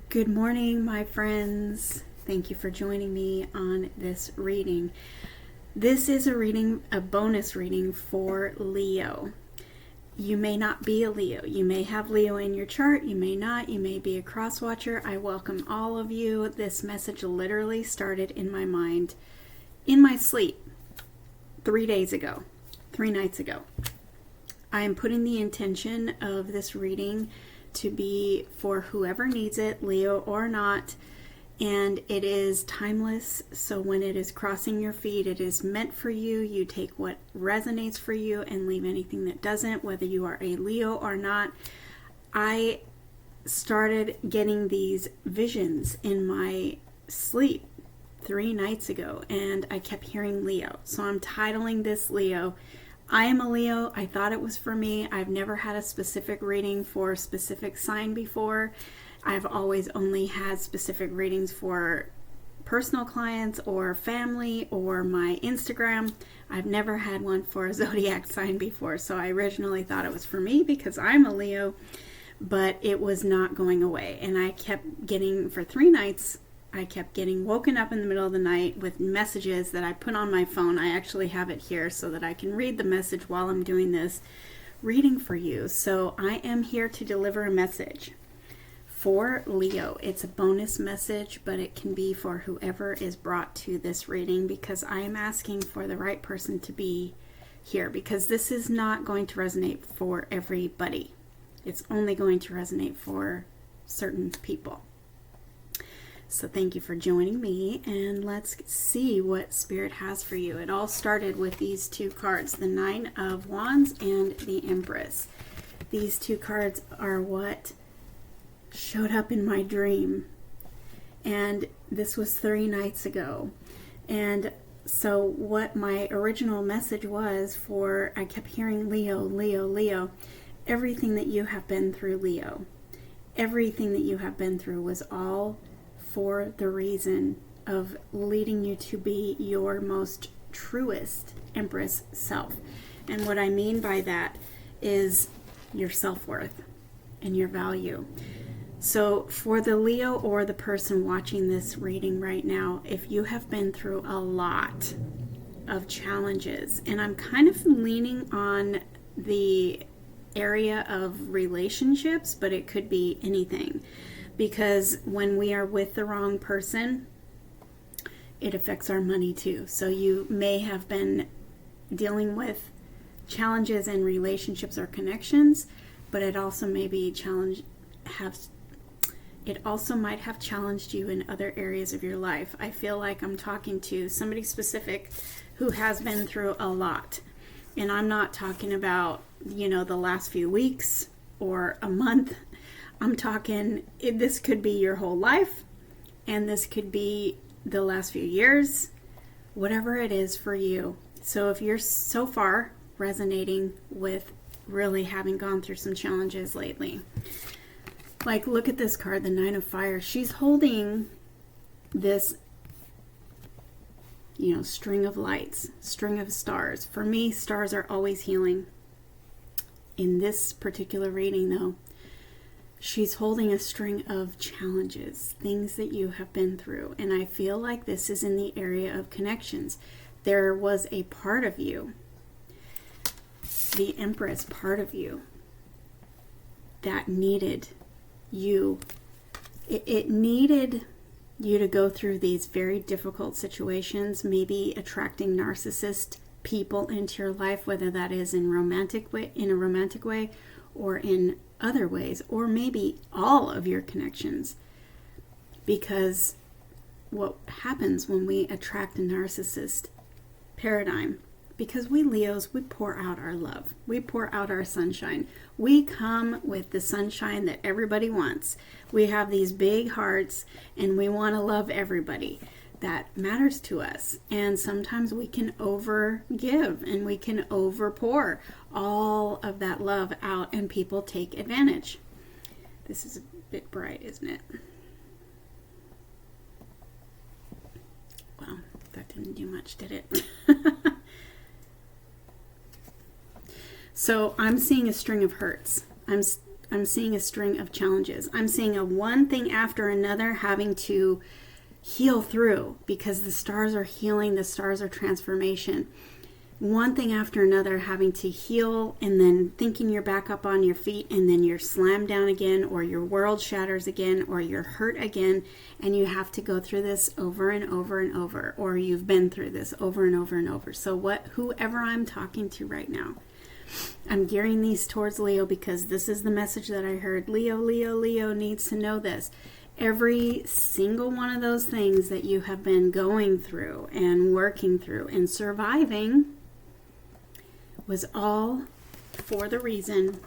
Good morning, my friends. Thank you for joining me on this reading. This is a bonus reading for Leo. You may not be a Leo. You may have Leo in your chart. You may not. You may be a cross watcher. I welcome all of you. This message literally started in my mind in my sleep 3 days ago, 3 nights ago. I am putting the intention of this reading to be for whoever needs it, Leo or not, and it is timeless. So when it is crossing your feed, it is meant for you. You take what resonates for you and leave anything that doesn't, whether you are a Leo or not. I started getting these visions in my sleep 3 nights ago, and I kept hearing Leo. So I'm titling this Leo. I am a Leo. I thought it was for me. I've never had a specific reading for a specific sign before. I've always only had specific readings for personal clients or family or my Instagram. I've never had one for a zodiac sign before. So I originally thought it was for me because I'm a Leo, but it was not going away. And I kept getting, for 3 nights, I kept getting woken up in the middle of the night with messages that I put on my phone. I actually have it here so that I can read the message while I'm doing this reading for you. So I am here to deliver a message for Leo. It's a bonus message, but it can be for whoever is brought to this reading, because I am asking for the right person to be here, because this is not going to resonate for everybody. It's only going to resonate for certain people. So thank you for joining me, and let's see what Spirit has for you. It all started with these 2 cards, the 9 of Wands and the Empress. These 2 cards are what showed up in my dream, and this was 3 nights ago. And so what my original message was for, I kept hearing Leo, Leo, Leo. Everything that you have been through, Leo, everything that you have been through was all for the reason of leading you to be your most truest Empress self. And what I mean by that is your self-worth and your value. So for the Leo or the person watching this reading right now, if you have been through a lot of challenges, and I'm kind of leaning on the area of relationships, but it could be anything. Because when we are with the wrong person, it affects our money too. So you may have been dealing with challenges in relationships or connections, but it also may be it also might have challenged you in other areas of your life. I feel like I'm talking to somebody specific who has been through a lot. And I'm not talking about, the last few weeks or a month. I'm talking, this could be your whole life, and this could be the last few years, whatever it is for you. So if you're so far resonating with really having gone through some challenges lately, like look at this card, the 9 of Fire. She's holding this, string of lights, string of stars. For me, stars are always healing. In this particular reading, though, she's holding a string of challenges, things that you have been through. And I feel like this is in the area of connections. There was a part of you, the Empress part of you, that needed you. It needed you to go through these very difficult situations, maybe attracting narcissist people into your life, whether that is in a romantic way or in other ways, or maybe all of your connections. Because what happens when we attract a narcissist paradigm, because we Leos, we pour out our love, we pour out our sunshine, we come with the sunshine that everybody wants. We have these big hearts and we want to love everybody that matters to us. And sometimes we can over give and we can over pour all of that love out, and people take advantage. This is a bit bright, isn't it? Well, that didn't do much, did it? So I'm seeing a string of hurts. seeing a string of challenges. I'm seeing a one thing after another having to heal through, because the stars are healing, the stars are transformation. One thing after another having to heal, and then thinking you're back up on your feet, and then you're slammed down again, or your world shatters again, or you're hurt again, and you have to go through this over and over and over, or you've been through this over and over and over. So whoever I'm talking to right now, I'm gearing these towards Leo, because this is the message that I heard. Leo needs to know this. Every single one of those things that you have been going through and working through and surviving was all for the reason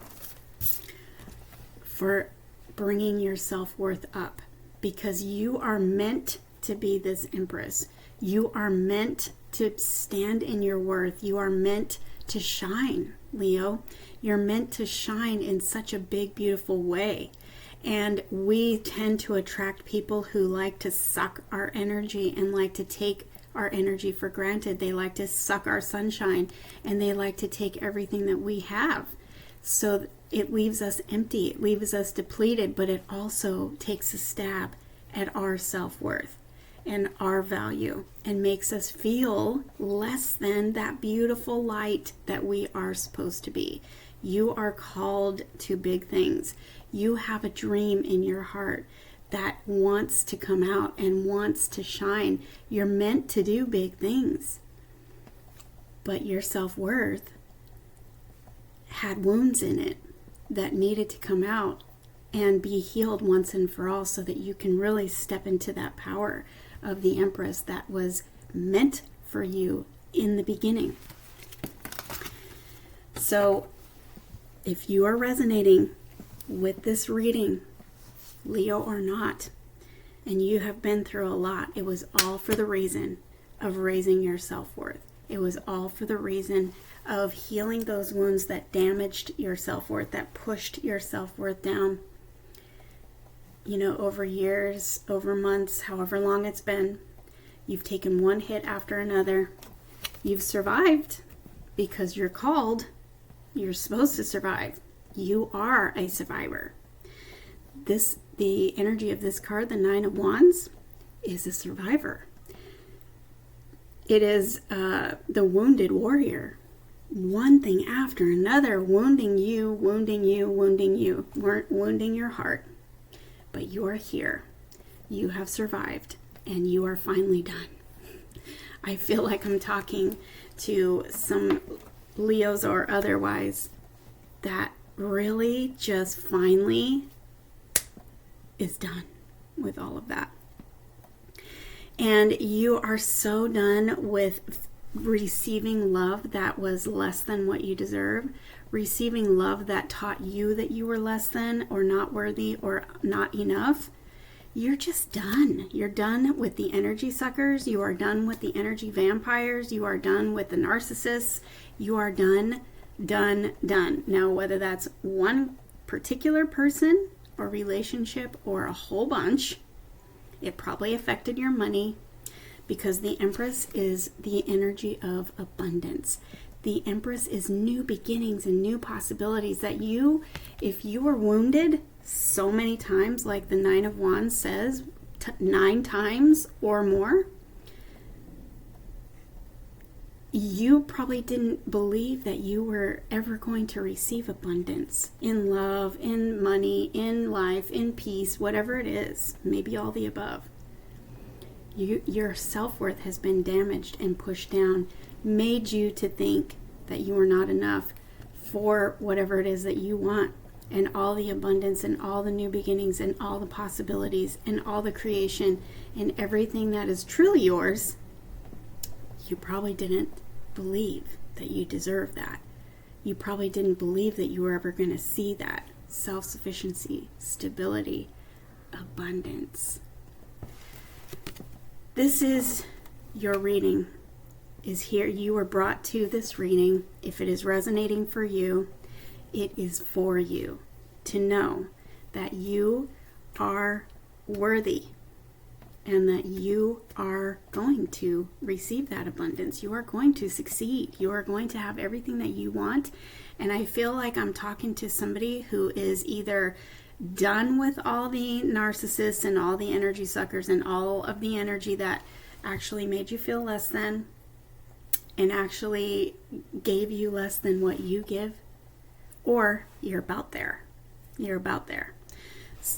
for bringing your self-worth up, because you are meant to be this empress. You are meant to stand in your worth. You are meant to shine, Leo. You're meant to shine in such a big, beautiful way. And we tend to attract people who like to suck our energy and like to take our energy for granted. They like to suck our sunshine, and they like to take everything that we have. So it leaves us empty, it leaves us depleted, but it also takes a stab at our self-worth and our value, and makes us feel less than that beautiful light that we are supposed to be. You are called to big things. You have a dream in your heart that wants to come out and wants to shine. You're meant to do big things. But your self-worth had wounds in it that needed to come out and be healed once and for all, so that you can really step into that power of the Empress that was meant for you in the beginning. So if you are resonating with this reading, Leo or not, and you have been through a lot, it was all for the reason of raising your self-worth. It was all for the reason of healing those wounds that damaged your self-worth, that pushed your self-worth down, over years, over months, however long it's been. You've taken one hit after another. You've survived because you're called. You're supposed to survive. You are a survivor. The energy of this card, the Nine of Wands, is a survivor. It is the wounded warrior. One thing after another, wounding you, wounding your heart. But you are here. You have survived, and you are finally done. I feel like I'm talking to some Leos or otherwise that really just finally is done with all of that. And you are so done with receiving love that was less than what you deserve, receiving love that taught you that you were less than or not worthy or not enough. You're just done. You're done with the energy suckers. You are done with the energy vampires. You are done with the narcissists. You are done. Now, whether that's one particular person or relationship or a whole bunch, it probably affected your money, because the Empress is the energy of abundance. The Empress is new beginnings and new possibilities that if you were wounded so many times, like the Nine of Wands says, 9 times or more, you probably didn't believe that you were ever going to receive abundance in love, in money, in life, in peace, whatever it is, maybe all the above. Your self-worth has been damaged and pushed down, made you to think that you are not enough for whatever it is that you want, and all the abundance and all the new beginnings and all the possibilities and all the creation and everything that is truly yours. You probably didn't believe that you deserve that. You probably didn't believe that you were ever going to see that. Self-sufficiency, stability, abundance. This is your reading. Is here. You were brought to this reading. If it is resonating for you, it is for you to know that you are worthy and that you are going to receive that abundance. You are going to succeed. You are going to have everything that you want. And I feel like I'm talking to somebody who is either done with all the narcissists and all the energy suckers and all of the energy that actually made you feel less than and actually gave you less than what you give, or you're about there. You're about there.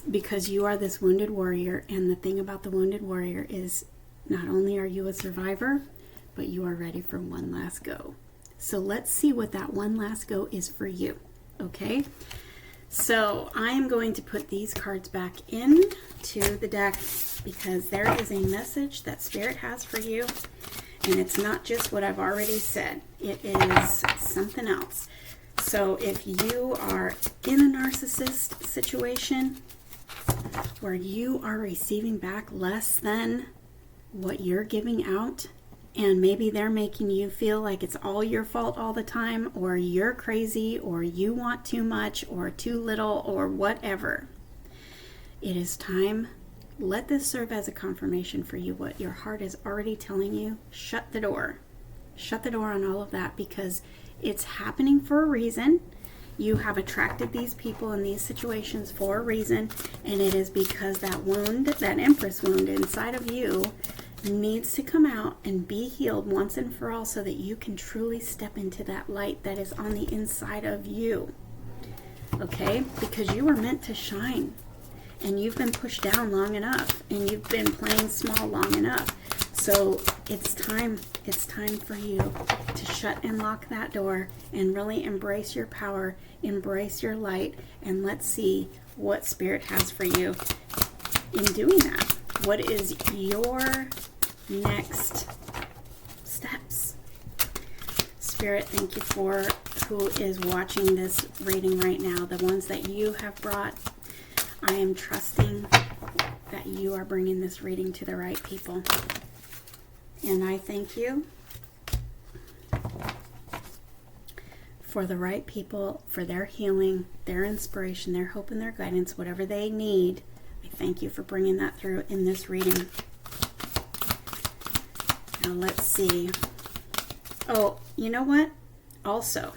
Because you are this wounded warrior, and the thing about the wounded warrior is not only are you a survivor, but you are ready for one last go. So let's see what that one last go is for you, okay? So I am going to put these cards back in to the deck because there is a message that Spirit has for you, and it's not just what I've already said. It is something else. So if you are in a narcissist situation where you are receiving back less than what you're giving out, and maybe they're making you feel like it's all your fault all the time, or you're crazy, or you want too much, or too little, or whatever, it is time. Let this serve as a confirmation for you what your heart is already telling you. Shut the door. Shut the door on all of that, because it's happening for a reason. You have attracted these people in these situations for a reason, and it is because that wound, that Empress wound inside of you, needs to come out and be healed once and for all, so that you can truly step into that light that is on the inside of you. Okay? Because you were meant to shine, and you've been pushed down long enough, and you've been playing small long enough. So it's time for you to shut and lock that door and really embrace your power, embrace your light, and let's see what Spirit has for you in doing that. What is your next steps? Spirit, thank you for who is watching this reading right now, the ones that you have brought. I am trusting that you are bringing this reading to the right people. And I thank you for the right people, for their healing, their inspiration, their hope, and their guidance, whatever they need. I thank you for bringing that through in this reading. Now let's see. Oh, you know what? Also,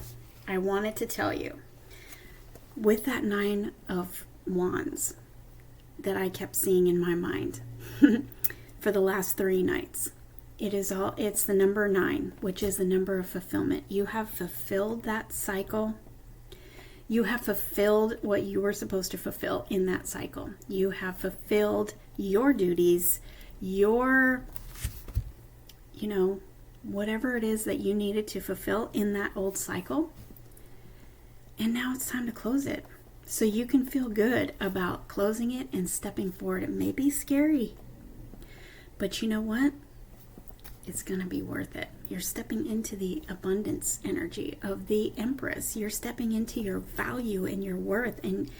I wanted to tell you, with that 9 of Wands that I kept seeing in my mind for the last 3 nights, it's the number 9, which is the number of fulfillment. You have fulfilled that cycle. You have fulfilled what you were supposed to fulfill in that cycle. You have fulfilled your duties, your, whatever it is that you needed to fulfill in that old cycle. And now it's time to close it. So you can feel good about closing it and stepping forward. It may be scary, but you know what? It's going to be worth it. You're stepping into the abundance energy of the Empress. You're stepping into your value and your worth. And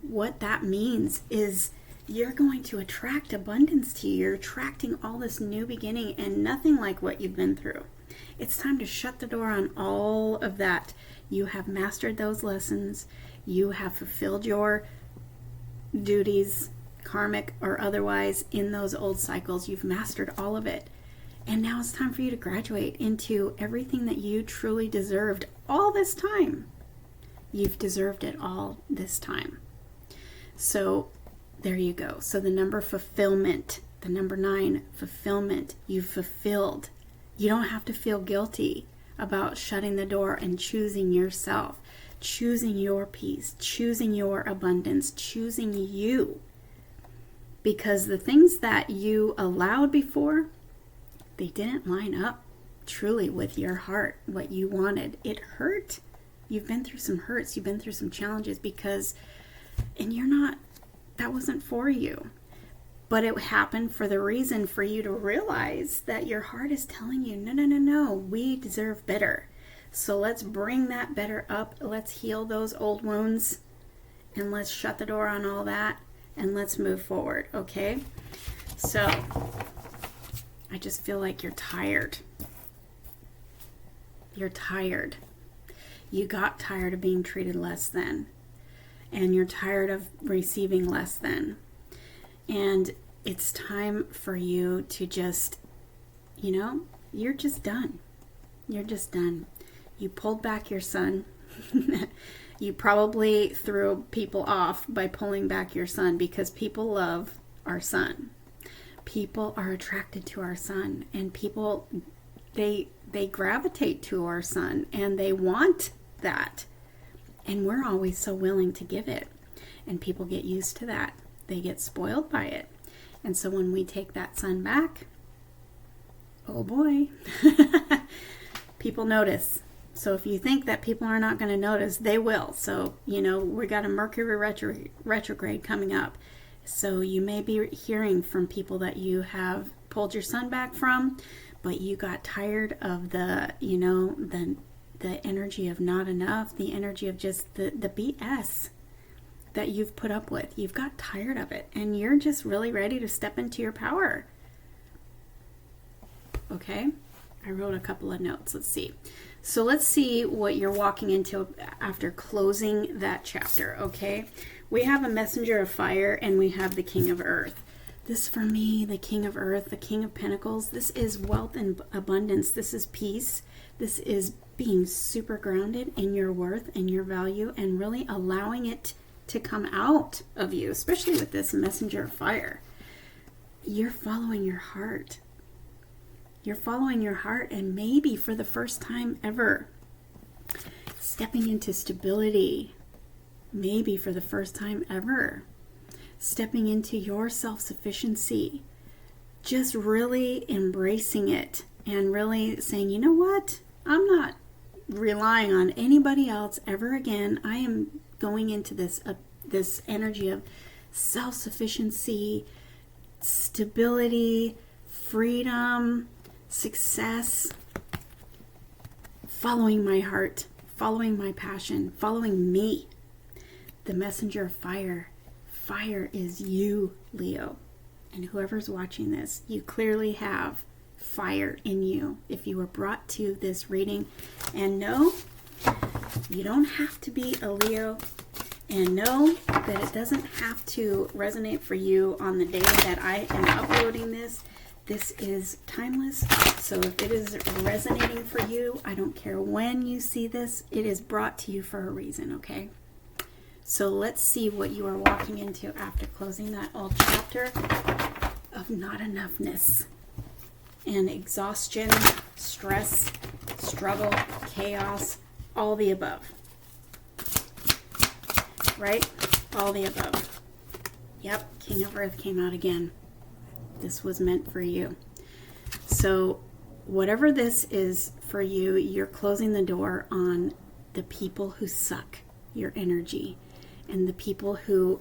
what that means is you're going to attract abundance to you. You're attracting all this new beginning and nothing like what you've been through. It's time to shut the door on all of that. You have mastered those lessons. You have fulfilled your duties, karmic or otherwise, in those old cycles. You've mastered all of it. And now it's time for you to graduate into everything that you truly deserved all this time. You've deserved it all this time. So there you go. So the number fulfillment, the number 9, fulfillment, you've fulfilled. You don't have to feel guilty about shutting the door and choosing yourself, choosing your peace, choosing your abundance, choosing you. Because the things that you allowed before, they didn't line up truly with your heart, what you wanted. It hurt. You've been through some hurts. You've been through some challenges that wasn't for you. But it happened for the reason for you to realize that your heart is telling you, no, we deserve better. So let's bring that better up. Let's heal those old wounds, and let's shut the door on all that, and let's move forward, okay? So I just feel like you're tired. You're tired. You got tired of being treated less than. And you're tired of receiving less than. And it's time for you to just, you're just done. You're just done. You pulled back your sun. You probably threw people off by pulling back your sun, because people love our sun. People are attracted to our sun, and people, they gravitate to our sun, and they want that. And we're always so willing to give it. And people get used to that. They get spoiled by it. And so when we take that sun back, oh boy, people notice. So if you think that people are not going to notice, they will. So, we got a Mercury retrograde coming up. So you may be hearing from people that you have pulled your sun back from, but you got tired of the energy of not enough, the energy of just the BS that you've put up with. You've got tired of it, and you're just really ready to step into your power. Okay? I wrote a couple of notes. Let's see. So let's see what you're walking into after closing that chapter, okay? We have a messenger of fire, and we have the king of earth. This, for me, the king of earth, the king of pentacles, this is wealth and abundance. This is peace. This is being super grounded in your worth and your value, and really allowing it to come out of you, especially with this messenger of fire. You're following your heart. You're following your heart, and maybe for the first time ever, stepping into stability. Maybe for the first time ever, stepping into your self-sufficiency. Just really embracing it and really saying, you know what? I'm not relying on anybody else ever again. I am going into this energy of self-sufficiency, stability, freedom, success, following my heart, following my passion, following me. The messenger of fire. Fire is you, Leo. And whoever's watching this, you clearly have fire in you if you were brought to this reading. And no, you don't have to be a Leo. And know that it doesn't have to resonate for you on the day that I am uploading this. This is timeless. So if it is resonating for you, I don't care when you see this, it is brought to you for a reason, okay? So let's see what you are walking into after closing that old chapter of not enoughness and exhaustion, stress, struggle, chaos, all the above. Right? All the above. Yep, King of Earth came out again. This was meant for you. So whatever this is for you, you're closing the door on the people who suck your energy. And the people who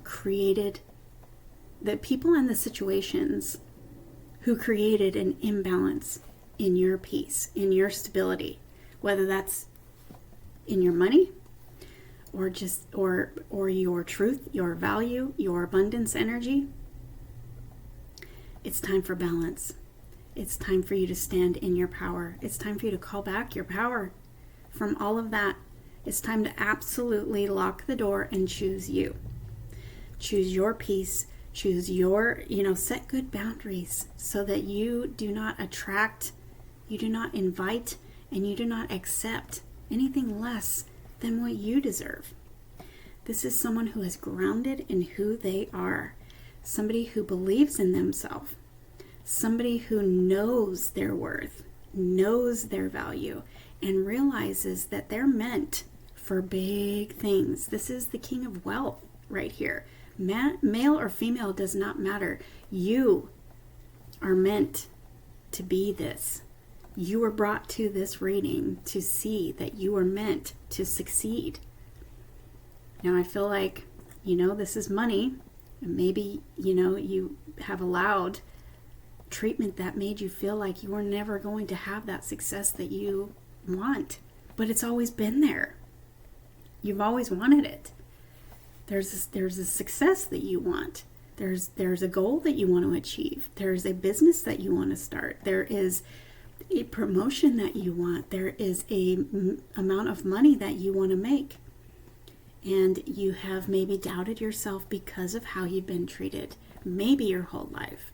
created, the people and the situations who created an imbalance in your peace, in your stability, whether that's in your money or just, or your truth, your value, your abundance energy. It's time for balance. It's time for you to stand in your power. It's time for you to call back your power from all of that. It's time to absolutely lock the door and choose you. Choose your peace. Choose your, set good boundaries so that you do not attract, you do not invite, and you do not accept anything less than what you deserve. This is someone who is grounded in who they are. Somebody who believes in themselves. Somebody who knows their worth, knows their value, and realizes that they're meant for big things. This is the king of wealth right here. Male or female does not matter. You are meant to be this. You were brought to this reading to see that you are meant to succeed. Now I feel like, this is money. Maybe, you have allowed treatment that made you feel like you were never going to have that success that you want. But it's always been there. You've always wanted it. There's a success that you want. There's a goal that you want to achieve. There's a business that you want to start. There is a promotion that you want. There is a amount of money that you want to make. And you have maybe doubted yourself because of how you've been treated, maybe your whole life,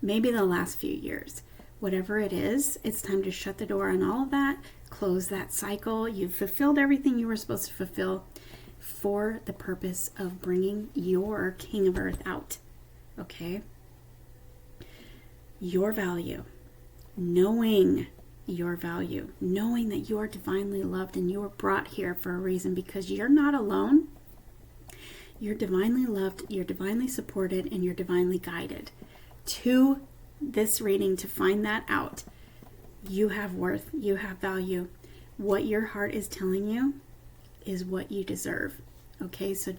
maybe the last few years. Whatever it is, it's time to shut the door on all of that, close that cycle. You've fulfilled everything you were supposed to fulfill for the purpose of bringing your King of Earth out. Okay? Your value. Knowing your value. Knowing that you are divinely loved and you were brought here for a reason, because you're not alone. You're divinely loved, you're divinely supported, and you're divinely guided. To this reading, to find that out, you have worth, you have value. What your heart is telling you is what you deserve. Okay, so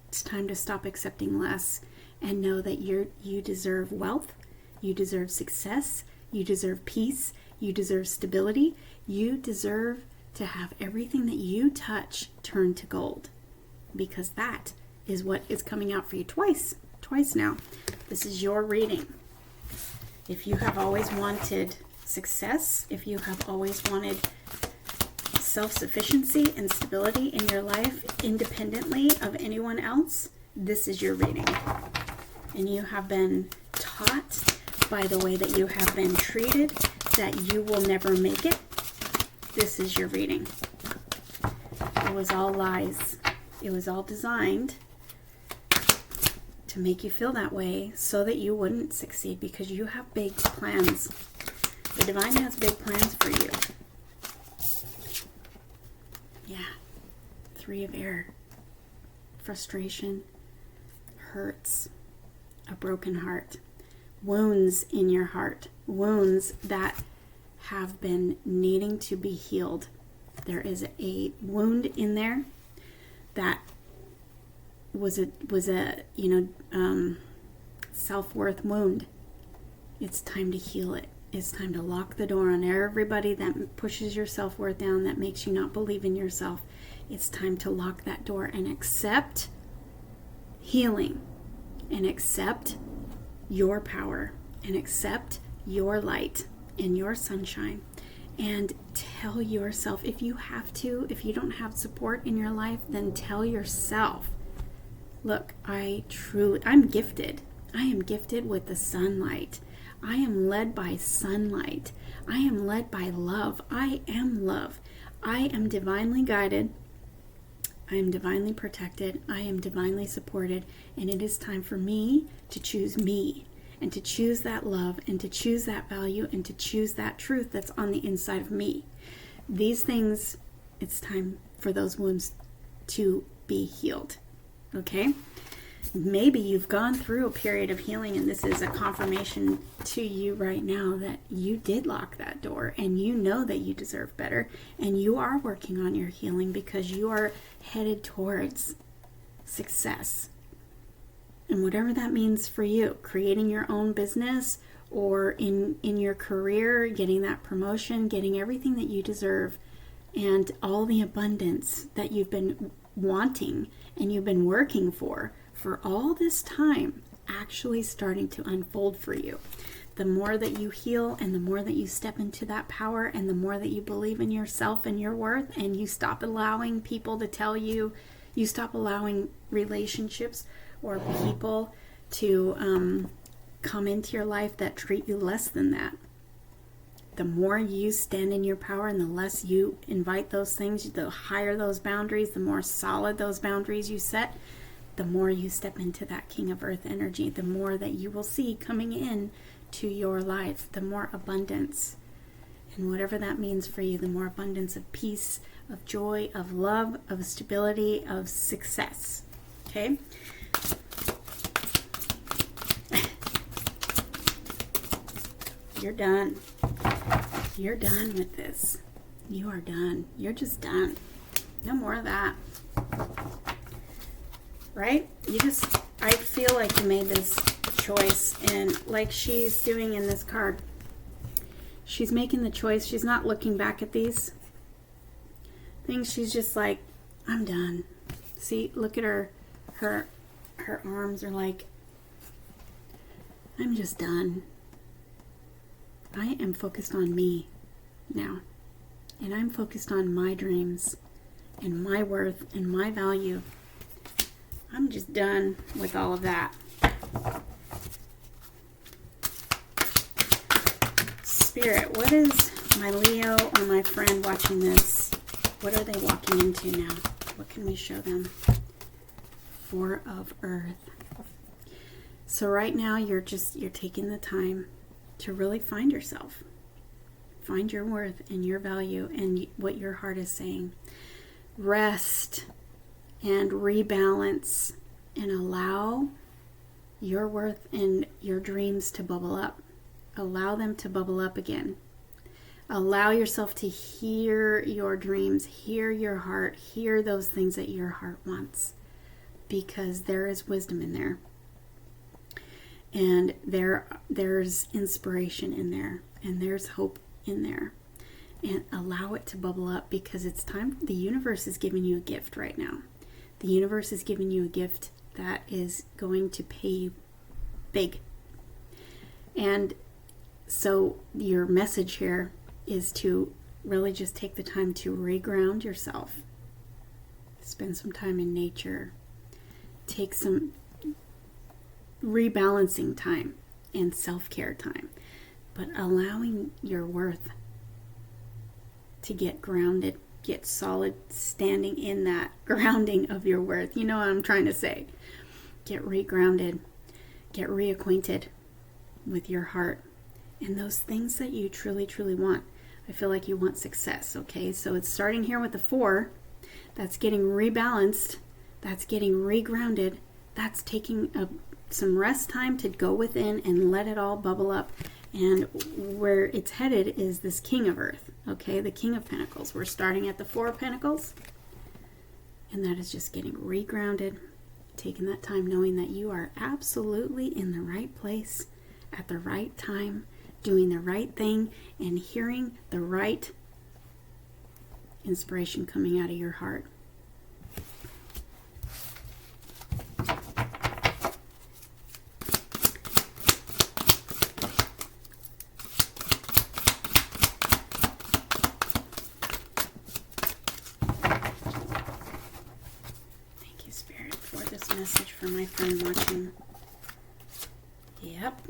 it's time to stop accepting less and know that you deserve wealth, you deserve success, you deserve peace, you deserve stability, you deserve to have everything that you touch turn to gold, because that is what is coming out for you twice now. This is your reading. If you have always wanted success, if you have always wanted self-sufficiency and stability in your life independently of anyone else, this is your reading. And you have been taught by the way that you have been treated that you will never make it. This is your reading. It was all lies. It was all designed to make you feel that way so that you wouldn't succeed, because you have big plans. The divine has big plans for you. Yeah. 3 of air. Frustration, hurts, a broken heart, wounds in your heart, wounds that have been needing to be healed. There is a wound in there that was a self-worth wound. It's time to heal it. It's time to lock the door on everybody that pushes your self-worth down, that makes you not believe in yourself. It's time to lock that door and accept healing, and accept your power, and accept your light and your sunshine, and tell yourself, if you have to, if you don't have support in your life, then tell yourself, look, I'm gifted. I am gifted with the sunlight. I am led by sunlight. I am led by love. I am love. I am divinely guided. I am divinely protected. I am divinely supported. And it is time for me to choose me, and to choose that love, and to choose that value, and to choose that truth that's on the inside of me. These things, it's time for those wounds to be healed. Okay? Maybe you've gone through a period of healing, and this is a confirmation to you right now that you did lock that door, and you know that you deserve better, and you are working on your healing because you are headed towards success. And whatever that means for you, creating your own business, or in your career, getting that promotion, getting everything that you deserve, and all the abundance that you've been wanting and you've been working for all this time, actually starting to unfold for you. The more that you heal, and the more that you step into that power, and the more that you believe in yourself and your worth, and you stop allowing people to tell you, you stop allowing relationships or people to come into your life that treat you less than that. The more you stand in your power, and the less you invite those things, the higher those boundaries, the more solid those boundaries you set, the more you step into that King of Earth energy, the more that you will see coming in to your life, the more abundance. And whatever that means for you, the more abundance of peace, of joy, of love, of stability, of success. Okay? You're done. You're done with this. You are done. You're just done. No more of that. Right? I feel like you made this choice, and like she's doing in this card, she's making the choice. She's not looking back at these things. She's just like, I'm done. See, look at her arms are like, I'm just done. I am focused on me now, and I'm focused on my dreams and my worth and my value. I'm just done with all of that. Spirit, what is my Leo or my friend watching this? What are they walking into now? What can we show them? Four of Earth. So right now you're taking the time to really find yourself. Find your worth and your value and what your heart is saying. Rest and rebalance and allow your worth and your dreams to bubble up. Allow them to bubble up again. Allow yourself to hear your dreams, hear your heart, hear those things that your heart wants, because there is wisdom in there. And there's inspiration in there, and there's hope in there. And allow it to bubble up, because it's time. The universe is giving you a gift right now. The universe is giving you a gift that is going to pay you big. And so your message here is to really just take the time to reground yourself. Spend some time in nature. Take some rebalancing time and self-care time. But allowing your worth to get grounded, get solid, standing in that grounding of your worth. You know what I'm trying to say. Get regrounded. Get reacquainted with your heart and those things that you truly, truly want. I feel like you want success, okay? So it's starting here with the 4. That's getting rebalanced. That's getting regrounded. That's taking some rest time to go within and let it all bubble up. And where it's headed is this King of Earth, okay? The King of Pentacles. We're starting at the 4 of Pentacles. And that is just getting regrounded, taking that time knowing that you are absolutely in the right place at the right time, doing the right thing, and hearing the right inspiration coming out of your heart. Thank you, Spirit, for this message for my friend watching. Yep.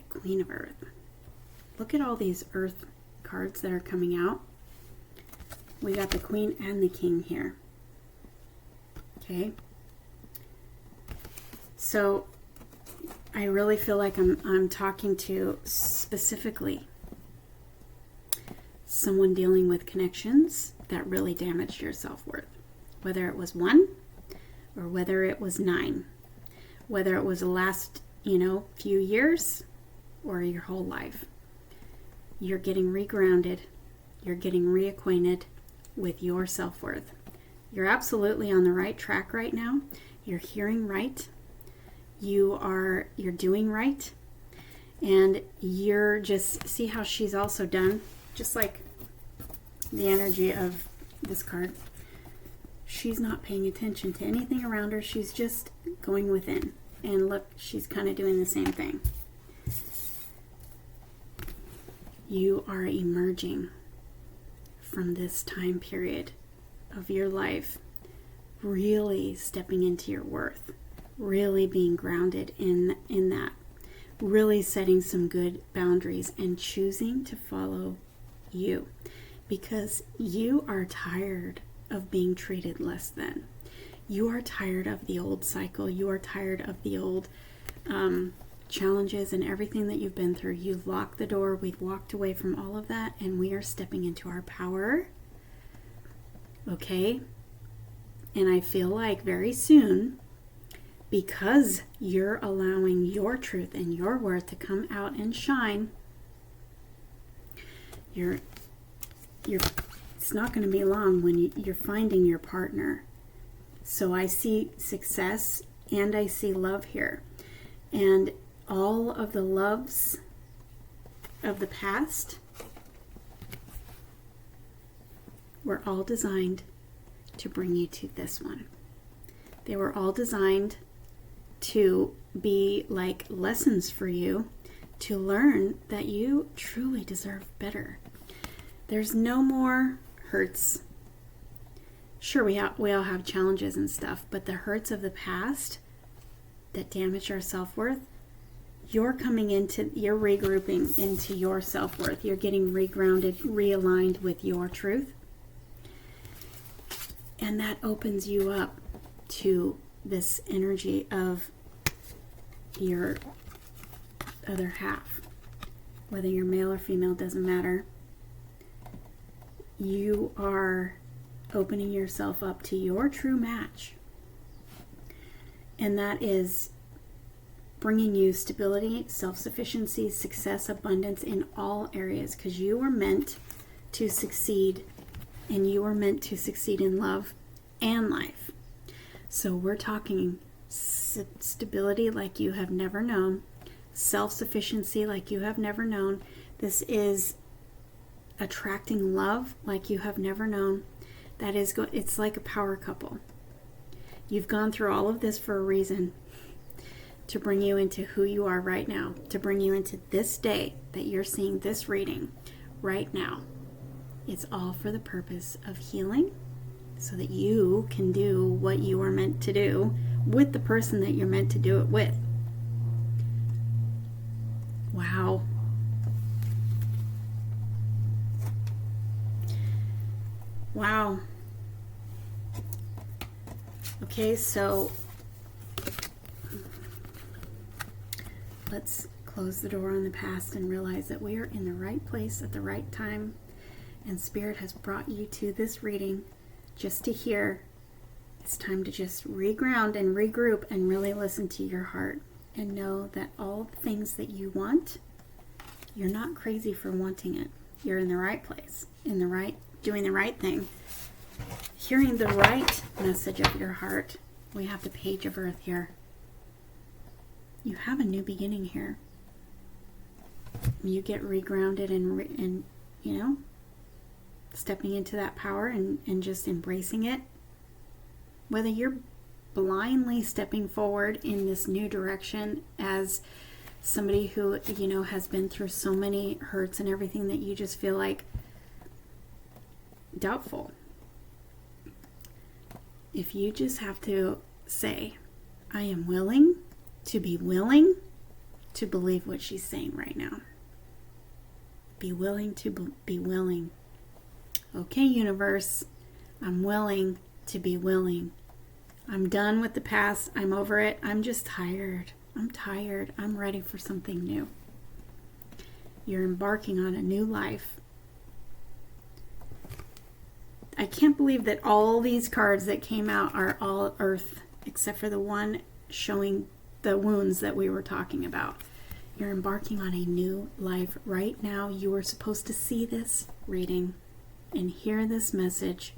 Queen of Earth. Look at all these Earth cards that are coming out. We got the Queen and the King here. Okay. So I really feel like I'm talking to specifically someone dealing with connections that really damaged your self-worth. Whether it was 1 or whether it was 9. Whether it was the last, few years or your whole life. You're getting regrounded. You're getting reacquainted with your self-worth. You're absolutely on the right track right now. You're hearing right. You're doing right. And you're just, see how she's also done? Just like the energy of this card. She's not paying attention to anything around her. She's just going within. And look, she's kind of doing the same thing. You are emerging from this time period of your life, really stepping into your worth, really being grounded in that, really setting some good boundaries and choosing to follow you, because you are tired of being treated less than. You are tired of the old cycle. You are tired of the old challenges and everything that you've been through. You've locked the door. We've walked away from all of that, and we are stepping into our power. Okay? And I feel like very soon, because you're allowing your truth and your worth to come out and shine, it's not going to be long when you're finding your partner. So I see success and I see love here. And all of the loves of the past were all designed to bring you to this one. They were all designed to be like lessons for you to learn that you truly deserve better. There's no more hurts. Sure, we all have challenges and stuff, but the hurts of the past that damage our self-worth, you're regrouping into your self-worth. You're getting regrounded, realigned with your truth. And that opens you up to this energy of your other half. Whether you're male or female, doesn't matter. You are opening yourself up to your true match. And that is bringing you stability, self-sufficiency, success, abundance in all areas, because you were meant to succeed, and you were meant to succeed in love and life. So we're talking stability like you have never known, self-sufficiency like you have never known. This is attracting love like you have never known. That is, it's like a power couple. You've gone through all of this for a reason, to bring you into who you are right now, to bring you into this day that you're seeing this reading right now. It's all for the purpose of healing, so that you can do what you are meant to do with the person that you're meant to do it with. Wow. Wow. Okay, so let's close the door on the past and realize that we are in the right place at the right time, and Spirit has brought you to this reading just to hear. It's time to just reground and regroup and really listen to your heart and know that all the things that you want, you're not crazy for wanting it. You're in the right place, doing the right thing, hearing the right message of your heart. We have the Page of Earth here. You have a new beginning here. You get regrounded and stepping into that power and just embracing it. Whether you're blindly stepping forward in this new direction as somebody who, has been through so many hurts and everything that you just feel like doubtful. If you just have to say, I am willing to be willing to believe what she's saying right now. Be willing to be willing. Okay, universe, I'm willing to be willing. I'm done with the past. I'm over it. I'm just tired. I'm tired. I'm ready for something new. You're embarking on a new life. I can't believe that all these cards that came out are all Earth, except for the one showing the wounds that we were talking about. You're embarking on a new life right now. You were supposed to see this reading and hear this message.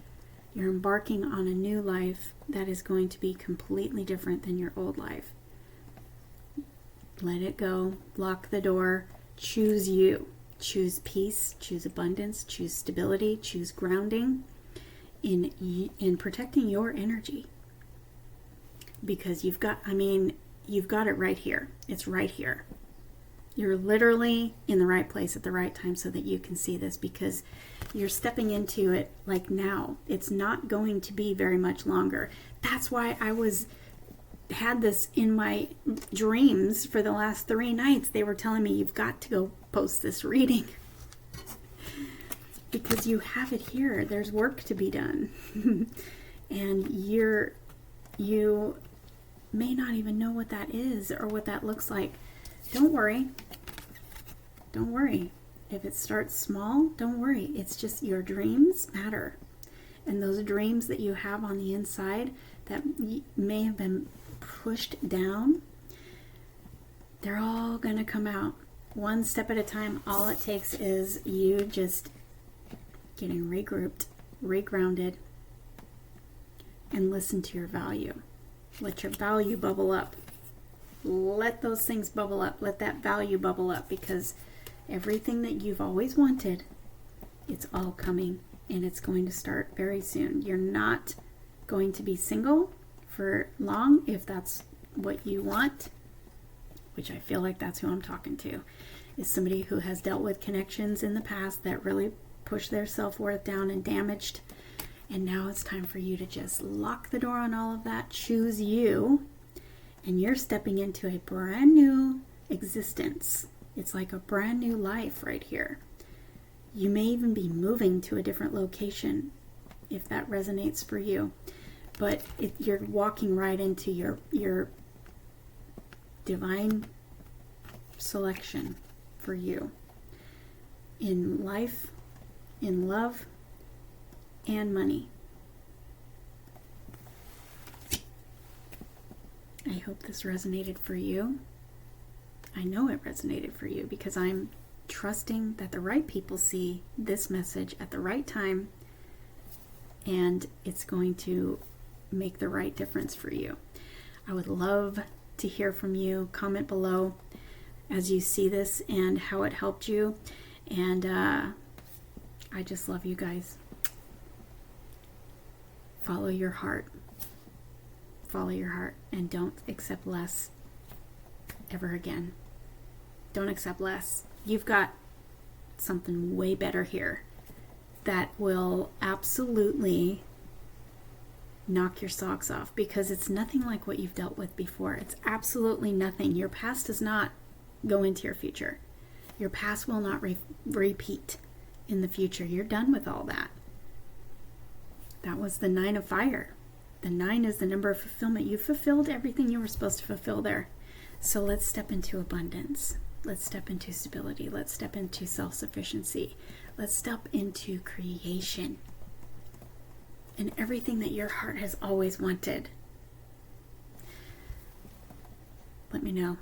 You're embarking on a new life that is going to be completely different than your old life. Let it go. Lock the door. Choose you. Choose peace. Choose abundance. Choose stability. Choose grounding in protecting your energy. Because you've got it right here. It's right here. You're literally in the right place at the right time so that you can see this, because you're stepping into it like now. It's not going to be very much longer. That's why I had this in my dreams for the last 3 nights. They were telling me, you've got to go post this reading. Because you have it here. There's work to be done. And you may not even know what that is or what that looks like. Don't worry. Don't worry. If it starts small, don't worry. It's just your dreams matter. And those dreams that you have on the inside that may have been pushed down, they're all going to come out. One step at a time. All it takes is you just getting regrouped, regrounded, and listen to your value. Let your value bubble up. Let those things bubble up. Let that value bubble up, because everything that you've always wanted, it's all coming, and it's going to start very soon. You're not going to be single for long if that's what you want, which I feel like that's who I'm talking to, is somebody who has dealt with connections in the past that really pushed their self-worth down and damaged. And now it's time for you to just lock the door on all of that. Choose you. And you're stepping into a brand new existence. It's like a brand new life right here. You may even be moving to a different location if that resonates for you. But you're walking right into your divine selection for you in life, in love, and money. I hope this resonated for you. I know it resonated for you because I'm trusting that the right people see this message at the right time, and it's going to make the right difference for you. I would love to hear from you. Comment below as you see this and how it helped you. And I just love you guys. Follow your heart. Follow your heart and don't accept less ever again. Don't accept less. You've got something way better here that will absolutely knock your socks off, because it's nothing like what you've dealt with before. It's absolutely nothing. Your past does not go into your future. Your past will not repeat in the future. You're done with all that. That was the 9 of fire. The 9 is the number of fulfillment. You fulfilled everything you were supposed to fulfill there. So let's step into abundance. Let's step into stability. Let's step into self-sufficiency. Let's step into creation and everything that your heart has always wanted. Let me know.